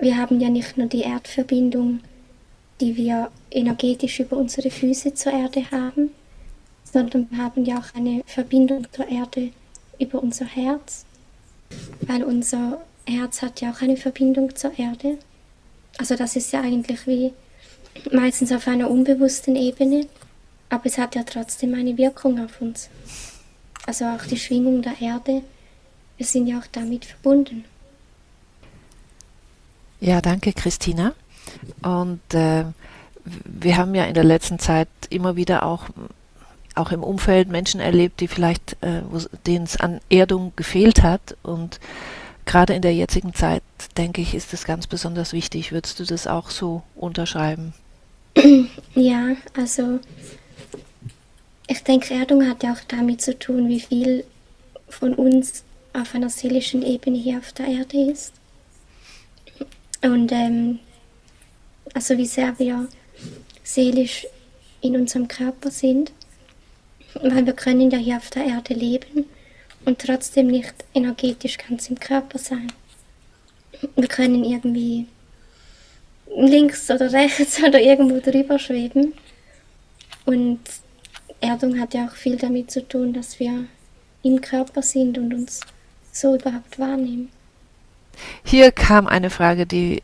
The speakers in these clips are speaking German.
wir haben ja nicht nur die Erdverbindung, die wir energetisch über unsere Füße zur Erde haben, sondern wir haben ja auch eine Verbindung zur Erde über unser Herz, weil unser Herz hat ja auch eine Verbindung zur Erde. Also das ist ja eigentlich wie meistens auf einer unbewussten Ebene, aber es hat ja trotzdem eine Wirkung auf uns. Also auch die Schwingung der Erde, wir sind ja auch damit verbunden. Ja, danke, Christina. Und wir haben ja in der letzten Zeit immer wieder auch im Umfeld Menschen erlebt, die vielleicht, denen es an Erdung gefehlt hat. Und gerade in der jetzigen Zeit, denke ich, ist es ganz besonders wichtig. Würdest du das auch so unterschreiben? Ja, also ich denke, Erdung hat ja auch damit zu tun, wie viel von uns auf einer seelischen Ebene hier auf der Erde ist. Und also wie sehr wir seelisch in unserem Körper sind, weil wir können ja hier auf der Erde leben und trotzdem nicht energetisch ganz im Körper sein. Wir können irgendwie links oder rechts oder irgendwo drüber schweben. Und Erdung hat ja auch viel damit zu tun, dass wir im Körper sind und uns so überhaupt wahrnehmen. Hier kam eine Frage, die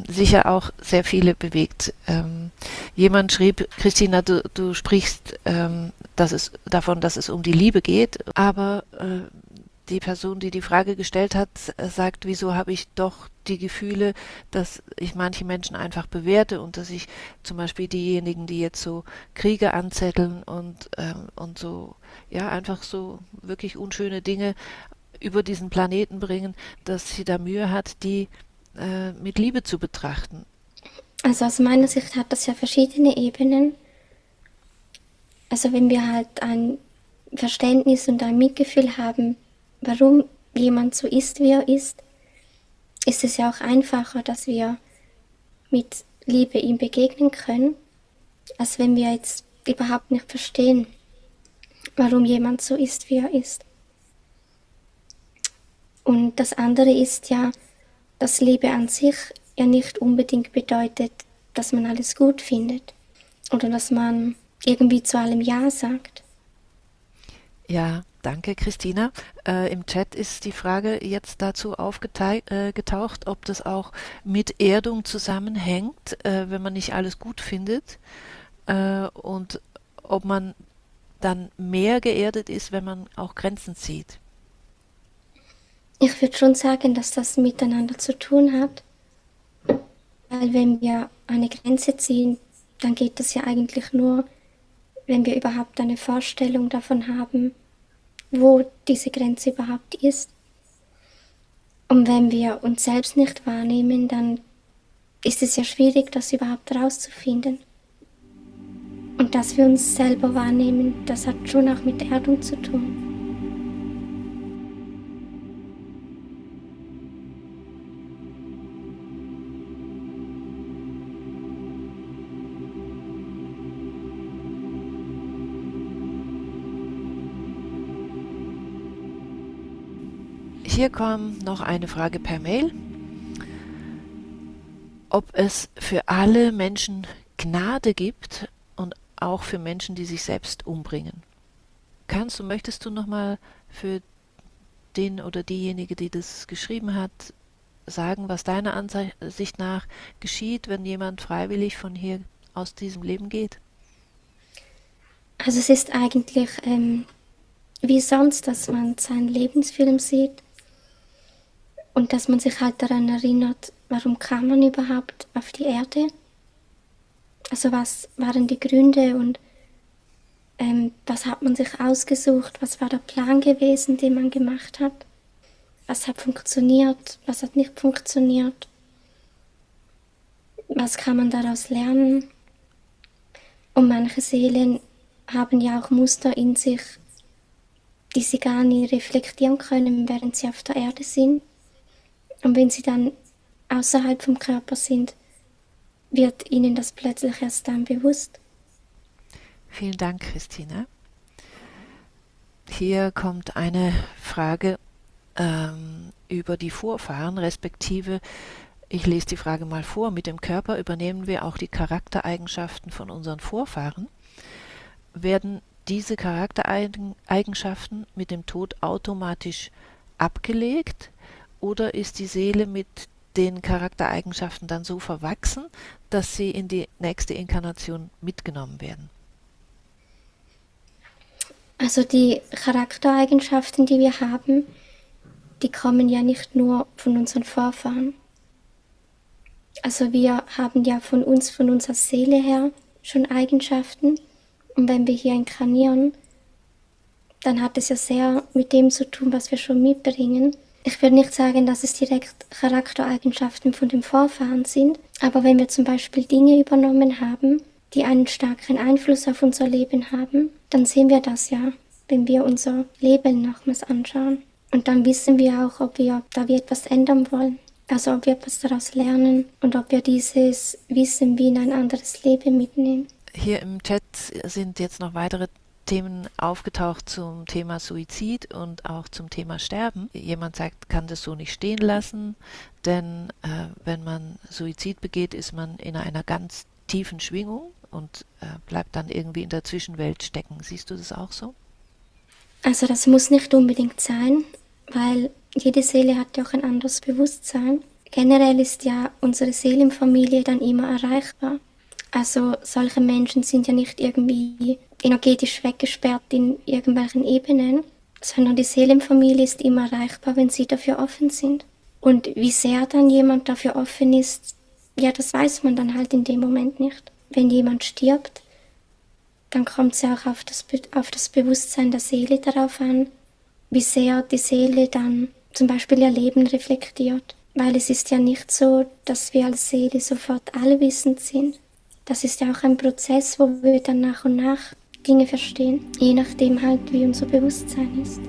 sicher auch sehr viele bewegt. Jemand schrieb, Christina, du sprichst davon, dass es um die Liebe geht, aber die Person, die die Frage gestellt hat, sagt, wieso habe ich doch die Gefühle, dass ich manche Menschen einfach bewerte und dass ich zum Beispiel diejenigen, die jetzt so Kriege anzetteln und so, ja, einfach so wirklich unschöne Dinge über diesen Planeten bringen, dass sie da Mühe hat, die mit Liebe zu betrachten. Also aus meiner Sicht hat das ja verschiedene Ebenen. Also wenn wir halt ein Verständnis und ein Mitgefühl haben, warum jemand so ist, wie er ist es ja auch einfacher, dass wir mit Liebe ihm begegnen können, als wenn wir jetzt überhaupt nicht verstehen, warum jemand so ist, wie er ist. Und das andere ist ja, dass Liebe an sich ja nicht unbedingt bedeutet, dass man alles gut findet oder dass man irgendwie zu allem Ja sagt. Ja, danke, Christina. Im Chat ist die Frage jetzt dazu aufgetaucht, ob das auch mit Erdung zusammenhängt, wenn man nicht alles gut findet, und ob man dann mehr geerdet ist, wenn man auch Grenzen zieht. Ich würde schon sagen, dass das miteinander zu tun hat, weil wenn wir eine Grenze ziehen, dann geht das ja eigentlich nur, wenn wir überhaupt eine Vorstellung davon haben, wo diese Grenze überhaupt ist. Und wenn wir uns selbst nicht wahrnehmen, dann ist es ja schwierig, das überhaupt herauszufinden. Und dass wir uns selber wahrnehmen, das hat schon auch mit Erdung zu tun. Hier kommt noch eine Frage per Mail, ob es für alle Menschen Gnade gibt und auch für Menschen, die sich selbst umbringen. Möchtest du nochmal für den oder diejenige, die das geschrieben hat, sagen, was deiner Ansicht nach geschieht, wenn jemand freiwillig von hier aus diesem Leben geht? Also es ist eigentlich wie sonst, dass man seinen Lebensfilm sieht und dass man sich halt daran erinnert, warum kam man überhaupt auf die Erde? Also was waren die Gründe und was hat man sich ausgesucht? Was war der Plan gewesen, den man gemacht hat? Was hat funktioniert? Was hat nicht funktioniert? Was kann man daraus lernen? Und manche Seelen haben ja auch Muster in sich, die sie gar nie reflektieren können, während sie auf der Erde sind. Und wenn sie dann außerhalb vom Körper sind, wird ihnen das plötzlich erst dann bewusst. Vielen Dank, Christine. Hier kommt eine Frage über die Vorfahren, respektive Ich lese die Frage mal vor. Mit dem Körper übernehmen wir auch die Charaktereigenschaften von unseren Vorfahren. Werden diese Charaktereigenschaften mit dem Tod automatisch abgelegt oder ist die Seele mit den Charaktereigenschaften dann so verwachsen, dass sie in die nächste Inkarnation mitgenommen werden? Also die Charaktereigenschaften, die wir haben, die kommen ja nicht nur von unseren Vorfahren. Also wir haben ja von uns, von unserer Seele her schon Eigenschaften. Und wenn wir hier inkarnieren, dann hat es ja sehr mit dem zu tun, was wir schon mitbringen. Ich würde nicht sagen, dass es direkt Charaktereigenschaften von den Vorfahren sind, aber wenn wir zum Beispiel Dinge übernommen haben, die einen starken Einfluss auf unser Leben haben, dann sehen wir das ja, wenn wir unser Leben nochmals anschauen. Und dann wissen wir auch, ob wir da etwas ändern wollen. Also ob wir etwas daraus lernen und ob wir dieses Wissen wie in ein anderes Leben mitnehmen. Hier im Chat sind jetzt noch weitere Themen aufgetaucht zum Thema Suizid und auch zum Thema Sterben. Jemand sagt, kann das so nicht stehen lassen, denn wenn man Suizid begeht, ist man in einer ganz tiefen Schwingung und bleibt dann irgendwie in der Zwischenwelt stecken. Siehst du das auch so? Also das muss nicht unbedingt sein, weil jede Seele hat ja auch ein anderes Bewusstsein. Generell ist ja unsere Seelenfamilie dann immer erreichbar. Also solche Menschen sind ja nicht irgendwie energetisch weggesperrt in irgendwelchen Ebenen, sondern die Seelenfamilie ist immer erreichbar, wenn sie dafür offen sind. Und wie sehr dann jemand dafür offen ist, ja, das weiß man dann halt in dem Moment nicht. Wenn jemand stirbt, dann kommt es ja auch auf das Bewusstsein der Seele darauf an, wie sehr die Seele dann zum Beispiel ihr Leben reflektiert. Weil es ist ja nicht so, dass wir als Seele sofort allwissend sind. Das ist ja auch ein Prozess, wo wir dann nach und nach Dinge verstehen, je nachdem halt, wie unser Bewusstsein ist.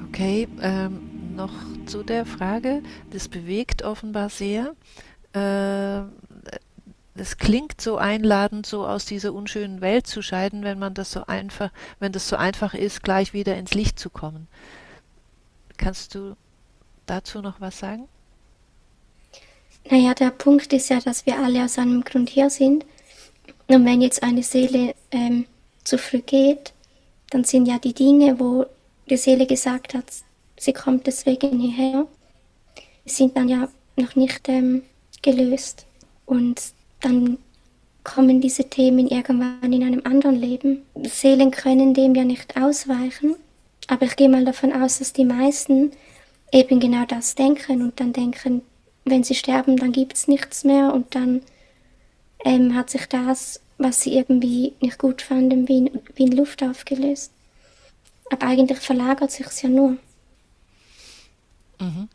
Okay, noch zu der Frage, das bewegt offenbar sehr. Das klingt so einladend, so aus dieser unschönen Welt zu scheiden, wenn das so einfach ist, gleich wieder ins Licht zu kommen. Kannst du dazu noch was sagen? Naja, der Punkt ist ja, dass wir alle aus einem Grund hier sind. Und wenn jetzt eine Seele zu früh geht, dann sind ja die Dinge, wo die Seele gesagt hat, sie kommt deswegen hierher, sind dann ja noch nicht gelöst. Und dann kommen diese Themen irgendwann in einem anderen Leben. Seelen können dem ja nicht ausweichen, aber ich gehe mal davon aus, dass die meisten eben genau das denken und dann denken, wenn sie sterben, dann gibt es nichts mehr und dann hat sich das, was sie irgendwie nicht gut fanden, wie in Luft aufgelöst. Aber eigentlich verlagert sich's ja nur. Mhm.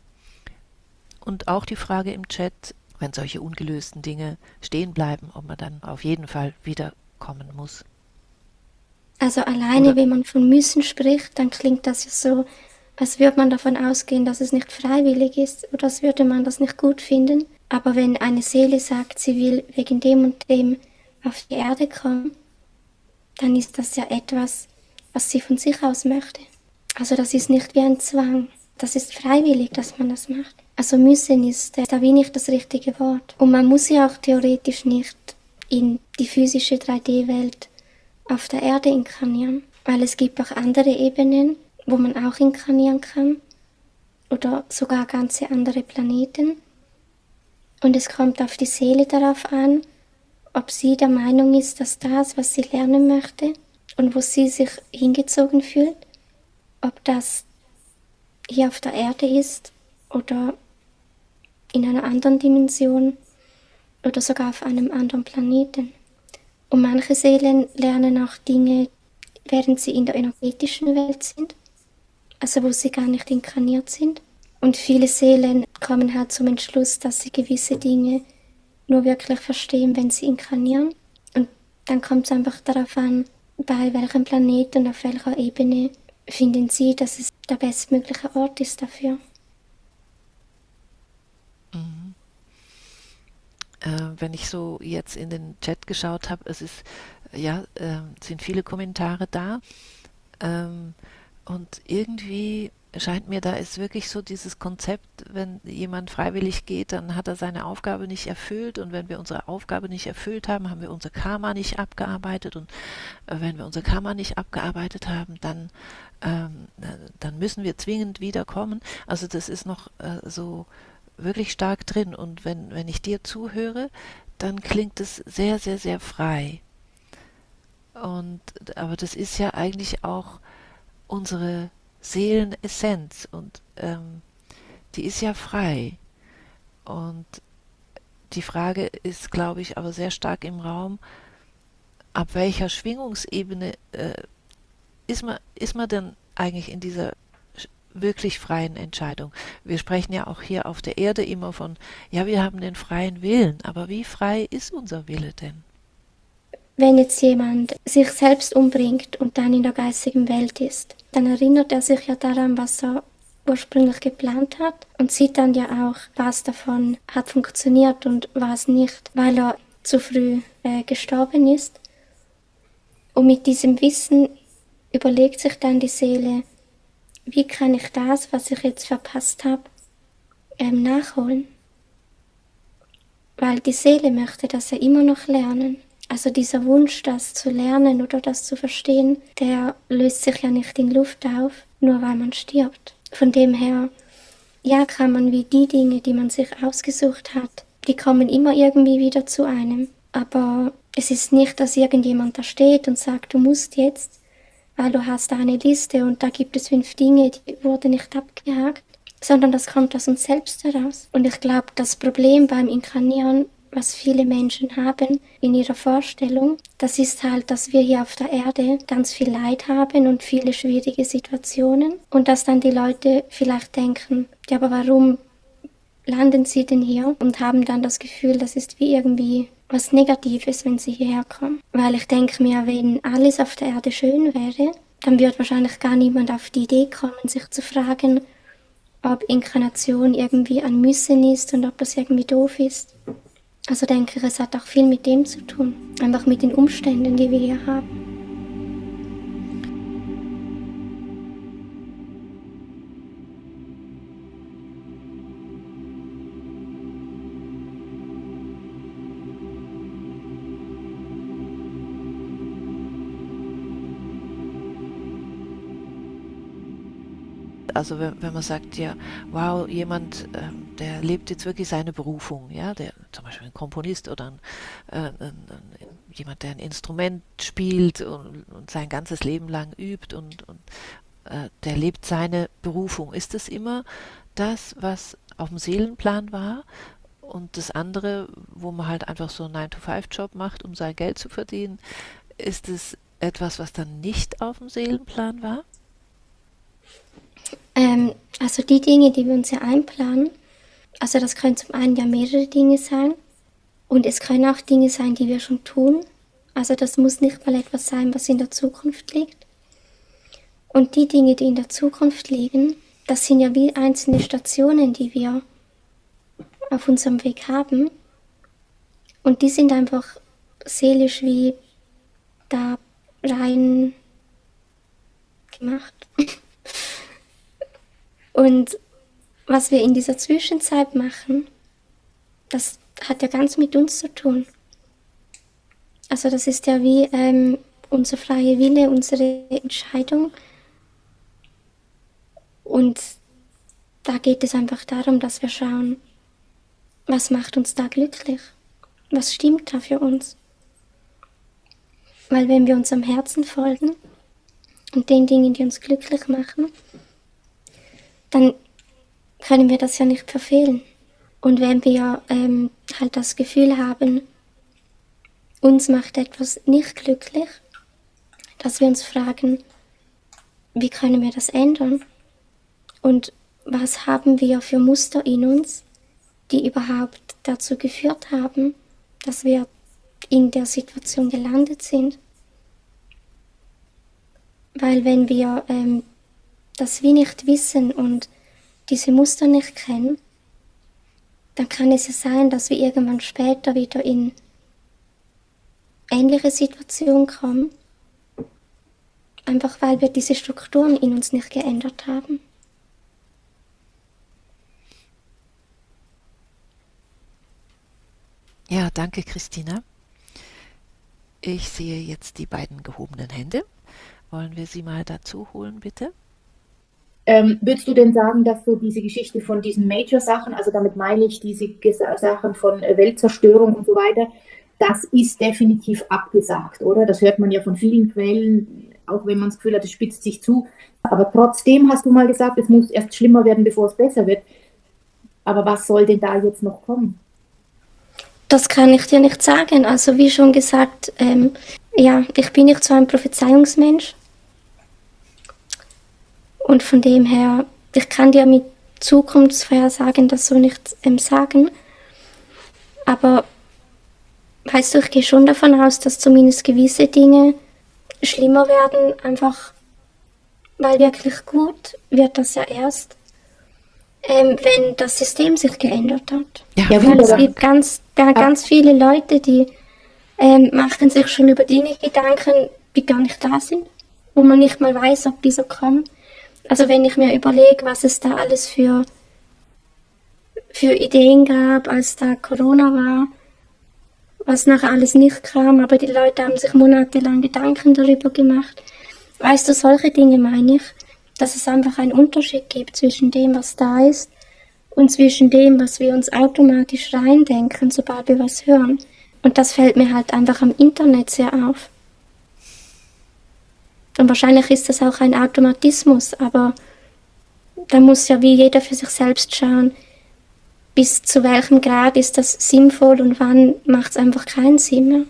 Und auch die Frage im Chat, wenn solche ungelösten Dinge stehen bleiben, ob man dann auf jeden Fall wiederkommen muss. Also alleine, wenn man von müssen spricht, dann klingt das ja so, als würde man davon ausgehen, dass es nicht freiwillig ist oder als würde man das nicht gut finden. Aber wenn eine Seele sagt, sie will wegen dem und dem auf die Erde kommen, dann ist das ja etwas, was sie von sich aus möchte. Also das ist nicht wie ein Zwang. Das ist freiwillig, dass man das macht. Also müssen ist da wie nicht das richtige Wort. Und man muss ja auch theoretisch nicht in die physische 3D-Welt auf der Erde inkarnieren. Weil es gibt auch andere Ebenen, wo man auch inkarnieren kann. Oder sogar ganze andere Planeten. Und es kommt auf die Seele darauf an, ob sie der Meinung ist, dass das, was sie lernen möchte und wo sie sich hingezogen fühlt, ob das hier auf der Erde ist oder in einer anderen Dimension oder sogar auf einem anderen Planeten. Und manche Seelen lernen auch Dinge, während sie in der energetischen Welt sind, also wo sie gar nicht inkarniert sind. Und viele Seelen kommen halt zum Entschluss, dass sie gewisse Dinge nur wirklich verstehen, wenn sie inkarnieren. Und dann kommt es einfach darauf an, bei welchem Planeten und auf welcher Ebene finden Sie, dass es der bestmögliche Ort ist dafür? Mhm. Wenn ich so jetzt in den Chat geschaut habe, es ist, ja, sind viele Kommentare da. Ähm, und irgendwie scheint mir, da ist wirklich so dieses Konzept, wenn jemand freiwillig geht, dann hat er seine Aufgabe nicht erfüllt, und wenn wir unsere Aufgabe nicht erfüllt haben, haben wir unser Karma nicht abgearbeitet, und wenn wir unser Karma nicht abgearbeitet haben, dann müssen wir zwingend wiederkommen. Also das ist noch so wirklich stark drin, und wenn ich dir zuhöre, dann klingt es sehr, sehr, sehr frei. Und aber das ist ja eigentlich auch unsere Seelenessenz, und die ist ja frei. Und die Frage ist, glaube ich, aber sehr stark im Raum, ab welcher Schwingungsebene ist man denn eigentlich in dieser wirklich freien Entscheidung? Wir sprechen ja auch hier auf der Erde immer von, ja, wir haben den freien Willen, aber wie frei ist unser Wille denn? Wenn jetzt jemand sich selbst umbringt und dann in der geistigen Welt ist, dann erinnert er sich ja daran, was er ursprünglich geplant hat und sieht dann ja auch, was davon hat funktioniert und was nicht, weil er zu früh gestorben ist. Und mit diesem Wissen überlegt sich dann die Seele, wie kann ich das, was ich jetzt verpasst habe, nachholen? Weil die Seele möchte das ja immer noch lernen. Also dieser Wunsch, das zu lernen oder das zu verstehen, der löst sich ja nicht in Luft auf, nur weil man stirbt. Von dem her, ja, kann man wie die Dinge, die man sich ausgesucht hat, die kommen immer irgendwie wieder zu einem. Aber es ist nicht, dass irgendjemand da steht und sagt, du musst jetzt, weil du hast da eine Liste und da gibt es 5 Dinge, die wurden nicht abgehakt, sondern das kommt aus uns selbst heraus. Und ich glaube, das Problem beim Inkarnieren, was viele Menschen haben in ihrer Vorstellung, das ist halt, dass wir hier auf der Erde ganz viel Leid haben und viele schwierige Situationen und dass dann die Leute vielleicht denken, ja, aber warum landen sie denn hier und haben dann das Gefühl, das ist wie irgendwie was Negatives, wenn sie hierher kommen. Weil ich denke mir, wenn alles auf der Erde schön wäre, dann wird wahrscheinlich gar niemand auf die Idee kommen, sich zu fragen, ob Inkarnation irgendwie ein Müssen ist und ob das irgendwie doof ist. Also denke ich, es hat auch viel mit dem zu tun. Einfach mit den Umständen, die wir hier haben. Also wenn man sagt, ja, wow, jemand, der lebt jetzt wirklich seine Berufung, ja, der zum Beispiel ein Komponist oder jemand, der ein Instrument spielt und sein ganzes Leben lang übt, und der lebt seine Berufung. Ist es immer das, was auf dem Seelenplan war, und das andere, wo man halt einfach so einen 9-to-5-Job macht, um sein Geld zu verdienen, ist es etwas, was dann nicht auf dem Seelenplan war? Also die Dinge, die wir uns ja einplanen, also das können zum einen ja mehrere Dinge sein und es können auch Dinge sein, die wir schon tun. Also das muss nicht mal etwas sein, was in der Zukunft liegt. Und die Dinge, die in der Zukunft liegen, das sind ja wie einzelne Stationen, die wir auf unserem Weg haben. Und die sind einfach seelisch wie da rein gemacht. Und was wir in dieser Zwischenzeit machen, das hat ja ganz mit uns zu tun. Also das ist ja wie unser freier Wille, unsere Entscheidung. Und da geht es einfach darum, dass wir schauen, was macht uns da glücklich? Was stimmt da für uns? Weil wenn wir unserem Herzen folgen und den Dingen, die uns glücklich machen, dann können wir das ja nicht verfehlen. Und wenn wir halt das Gefühl haben, uns macht etwas nicht glücklich, dass wir uns fragen, wie können wir das ändern? Und was haben wir für Muster in uns, die überhaupt dazu geführt haben, dass wir in der Situation gelandet sind? Weil wenn wir das wir nicht wissen und diese Muster nicht kennen, dann kann es ja sein, dass wir irgendwann später wieder in ähnliche Situationen kommen, einfach weil wir diese Strukturen in uns nicht geändert haben. Ja, danke, Christina. Ich sehe jetzt die beiden gehobenen Hände. Wollen wir sie mal dazu holen, bitte? Würdest du denn sagen, dass so diese Geschichte von diesen Major-Sachen, also damit meine ich diese Sachen von Weltzerstörung und so weiter, das ist definitiv abgesagt, oder? Das hört man ja von vielen Quellen, auch wenn man das Gefühl hat, es spitzt sich zu. Aber trotzdem hast du mal gesagt, es muss erst schlimmer werden, bevor es besser wird. Aber was soll denn da jetzt noch kommen? Das kann ich dir nicht sagen. Also wie schon gesagt, ja, ich bin nicht so ein Prophezeiungsmensch. Und von dem her, ich kann dir mit Zukunftsvorhersagen das so nicht sagen. Aber weißt du, ich gehe schon davon aus, dass zumindest gewisse Dinge schlimmer werden, einfach weil wirklich gut wird das ja erst, wenn das System sich geändert hat. Ja, Weil es gibt ganz viele Leute, die machen sich schon über Dinge Gedanken, die gar nicht da sind, wo man nicht mal weiß, ob die so kommen. Also wenn ich mir überlege, was es da alles für Ideen gab, als da Corona war, was nachher alles nicht kam, aber die Leute haben sich monatelang Gedanken darüber gemacht. Weißt du, solche Dinge meine ich, dass es einfach einen Unterschied gibt zwischen dem, was da ist und zwischen dem, was wir uns automatisch reindenken, sobald wir was hören. Und das fällt mir halt einfach am Internet sehr auf. Und wahrscheinlich ist das auch ein Automatismus, aber da muss ja wie jeder für sich selbst schauen, bis zu welchem Grad ist das sinnvoll und wann macht es einfach keinen Sinn mehr.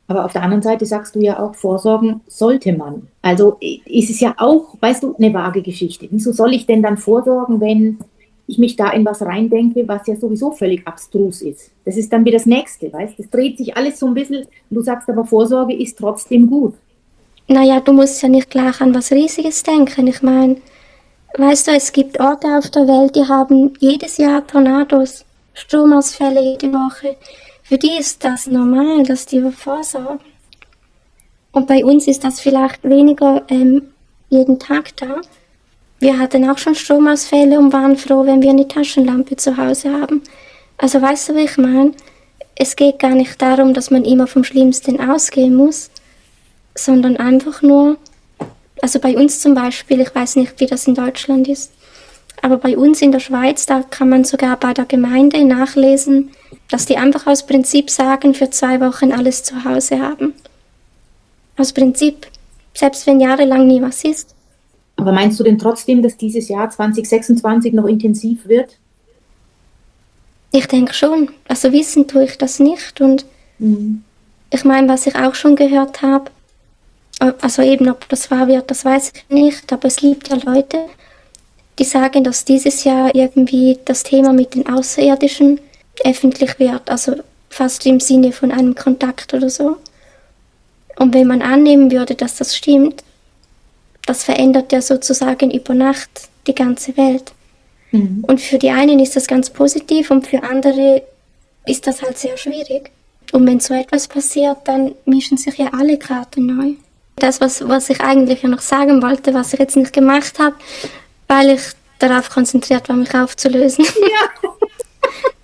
Aber auf der anderen Seite sagst du ja auch, vorsorgen sollte man. Also ist es ja auch, weißt du, eine vage Geschichte. Wieso soll ich denn dann vorsorgen, wenn ich mich da in was reindenke, was ja sowieso völlig abstrus ist? Das ist dann wieder das Nächste, weißt du? Das dreht sich alles so ein bisschen. Du sagst aber, Vorsorge ist trotzdem gut. Naja, du musst ja nicht gleich an was Riesiges denken. Ich meine, weißt du, es gibt Orte auf der Welt, die haben jedes Jahr Tornados, Stromausfälle jede Woche. Für die ist das normal, dass die vorsorgen. Und bei uns ist das vielleicht weniger jeden Tag da. Wir hatten auch schon Stromausfälle und waren froh, wenn wir eine Taschenlampe zu Hause haben. Also weißt du, wie ich meine? Es geht gar nicht darum, dass man immer vom Schlimmsten ausgehen muss, sondern einfach nur, also bei uns zum Beispiel, ich weiß nicht, wie das in Deutschland ist, aber bei uns in der Schweiz, da kann man sogar bei der Gemeinde nachlesen, dass die einfach aus Prinzip sagen, für 2 Wochen alles zu Hause haben. Aus Prinzip, selbst wenn jahrelang nie was ist. Aber meinst du denn trotzdem, dass dieses Jahr 2026 noch intensiv wird? Ich denke schon, also wissen tue ich das nicht und ich meine, was ich auch schon gehört habe, also eben, ob das wahr wird, das weiß ich nicht, aber es gibt ja Leute, die sagen, dass dieses Jahr irgendwie das Thema mit den Außerirdischen öffentlich wird, also fast im Sinne von einem Kontakt oder so. Und wenn man annehmen würde, dass das stimmt, das verändert ja sozusagen über Nacht die ganze Welt. Und für die einen ist das ganz positiv und für andere ist das halt sehr schwierig. Und wenn so etwas passiert, dann mischen sich ja alle Karten neu. Das, was ich eigentlich ja noch sagen wollte, was ich jetzt nicht gemacht habe, weil ich darauf konzentriert war, mich aufzulösen.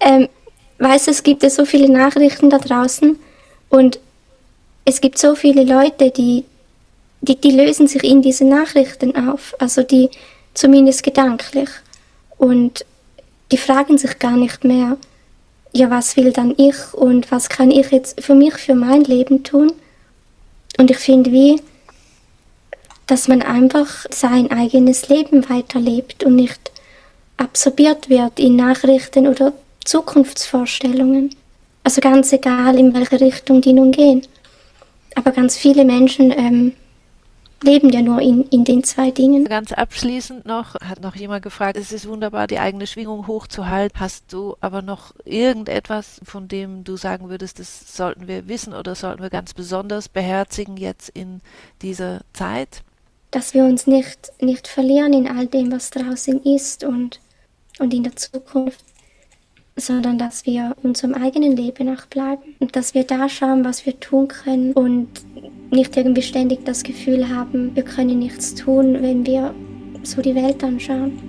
Ja. Weißt du, es gibt ja so viele Nachrichten da draußen und es gibt so viele Leute, die lösen sich in diese Nachrichten auf, also die zumindest gedanklich. Und die fragen sich gar nicht mehr, ja, was will dann ich und was kann ich jetzt für mich, für mein Leben tun? Und ich finde dass man einfach sein eigenes Leben weiterlebt und nicht absorbiert wird in Nachrichten oder Zukunftsvorstellungen. Also ganz egal, in welche Richtung die nun gehen. Aber ganz viele Menschen leben ja nur in den 2 Dingen. Ganz abschließend noch, hat noch jemand gefragt, es ist wunderbar, die eigene Schwingung hochzuhalten. Hast du aber noch irgendetwas, von dem du sagen würdest, das sollten wir wissen oder sollten wir ganz besonders beherzigen jetzt in dieser Zeit? dass wir uns nicht verlieren in all dem, was draußen ist und in der Zukunft, sondern dass wir unserem eigenen Leben auch bleiben und dass wir da schauen, was wir tun können und nicht irgendwie ständig das Gefühl haben, wir können nichts tun, wenn wir so die Welt anschauen.